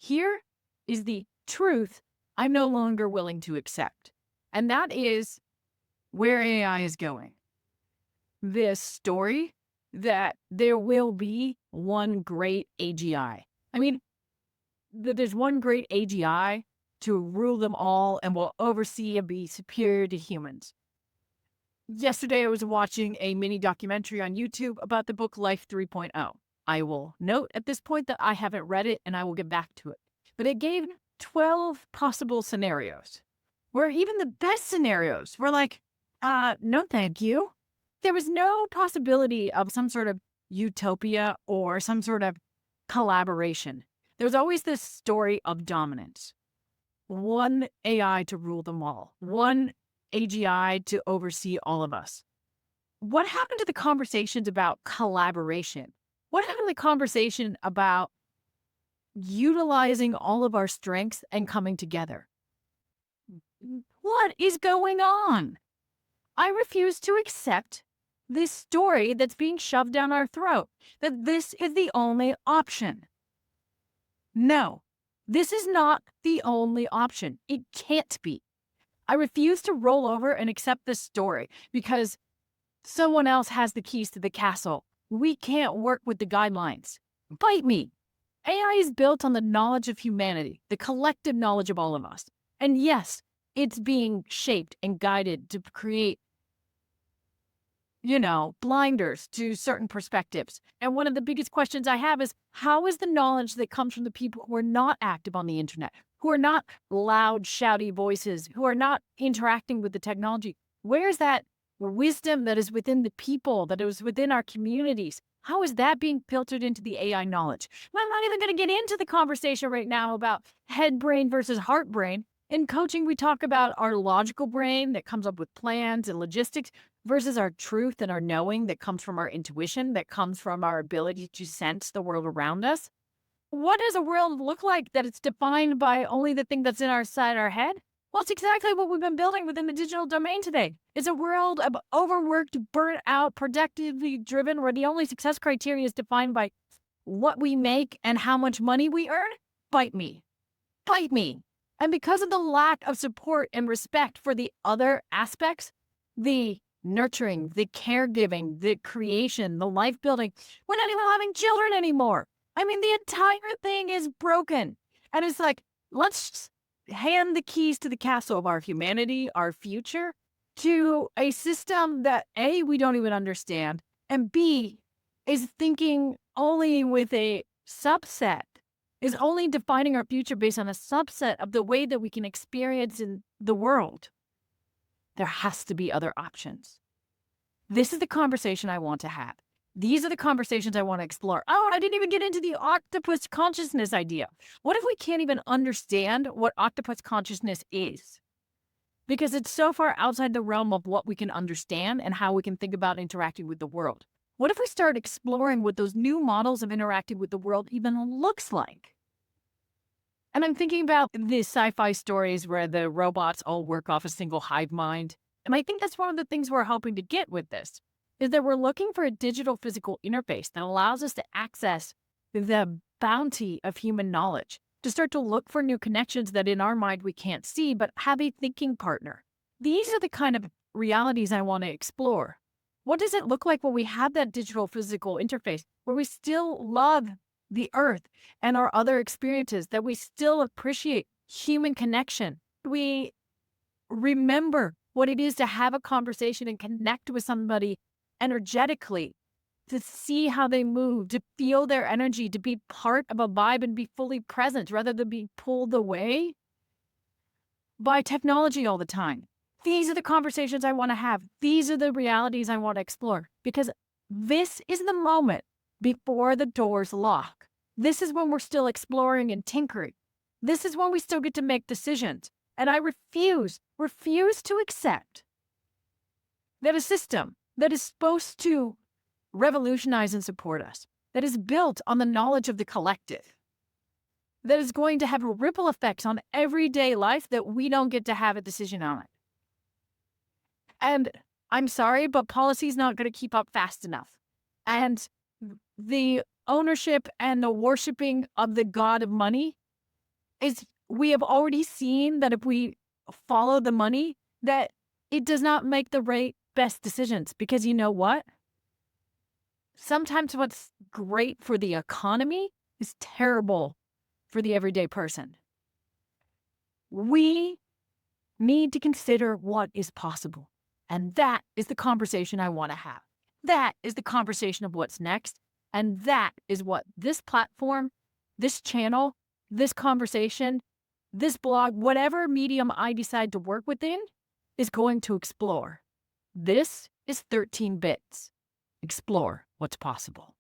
here is the truth I'm no longer willing to accept. And that is where AI is going. This story that there will be one great AGI. I mean, that there's one great AGI to rule them all and will oversee and be superior to humans. Yesterday, I was watching a mini documentary on YouTube about the book Life 3.0. I will note at this point that I haven't read it and I will get back to it. But it gave 12 possible scenarios where even the best scenarios were like, no, thank you. There was no possibility of some sort of utopia or some sort of collaboration. There was always this story of dominance. One AI to rule them all. One AGI to oversee all of us. What happened to the conversations about collaboration? What happened to the conversation about utilizing all of our strengths and coming together? What is going on? I refuse to accept this story that's being shoved down our throat, that this is the only option. No, this is not the only option. It can't be. I refuse to roll over and accept this story because someone else has the keys to the castle. We can't work with the guidelines. Bite me. AI is built on the knowledge of humanity, the collective knowledge of all of us. And yes, it's being shaped and guided to create, blinders to certain perspectives. And one of the biggest questions I have is, how is the knowledge that comes from the people who are not active on the internet, who are not loud, shouty voices, who are not interacting with the technology? Where's that wisdom that is within the people, that is within our communities? How is that being filtered into the AI knowledge? Well, I'm not even going to get into the conversation right now about head brain versus heart brain. In coaching, we talk about our logical brain that comes up with plans and logistics versus our truth and our knowing that comes from our intuition, that comes from our ability to sense the world around us. What does a world look like that it's defined by only the thing that's inside our head? Well, it's exactly what we've been building within the digital domain today. It's a world of overworked, burnt out, productively driven, where the only success criteria is defined by what we make and how much money we earn. Bite me. Bite me. And because of the lack of support and respect for the other aspects, the nurturing, the caregiving, the creation, the life building, we're not even having children anymore. I mean, the entire thing is broken. And it's like, let's hand the keys to the castle of our humanity, our future, to a system that A, we don't even understand, and B, is thinking only with a subset, is only defining our future based on a subset of the way that we can experience in the world. There has to be other options. This is the conversation I want to have. These are the conversations I want to explore. Oh, I didn't even get into the octopus consciousness idea. What if we can't even understand what octopus consciousness is? Because it's so far outside the realm of what we can understand and how we can think about interacting with the world. What if we start exploring what those new models of interacting with the world even looks like? And I'm thinking about the sci-fi stories where the robots all work off a single hive mind. And I think that's one of the things we're hoping to get with this, is that we're looking for a digital physical interface that allows us to access the bounty of human knowledge, to start to look for new connections that in our mind we can't see, but have a thinking partner. These are the kind of realities I want to explore. What does it look like when we have that digital physical interface, where we still love the earth and our other experiences, that we still appreciate human connection? We remember what it is to have a conversation and connect with somebody energetically, to see how they move, to feel their energy, to be part of a vibe and be fully present rather than being pulled away by technology all the time. These are the conversations I want to have. These are the realities I want to explore, because this is the moment before the doors lock. This is when we're still exploring and tinkering. This is when we still get to make decisions. And I refuse to accept that a system that is supposed to revolutionize and support us, that is built on the knowledge of the collective, that is going to have ripple effects on everyday life, that we don't get to have a decision on it. And I'm sorry, but policy is not going to keep up fast enough. And the ownership and the worshiping of the god of money is we have already seen that if we follow the money, that it does not make the right best decisions. Because you know what? Sometimes what's great for the economy is terrible for the everyday person. We need to consider what is possible. And that is the conversation I want to have. That is the conversation of what's next. And that is what this platform, this channel, this conversation, this blog, whatever medium I decide to work within, is going to explore. This is 13 Bits. Explore what's possible.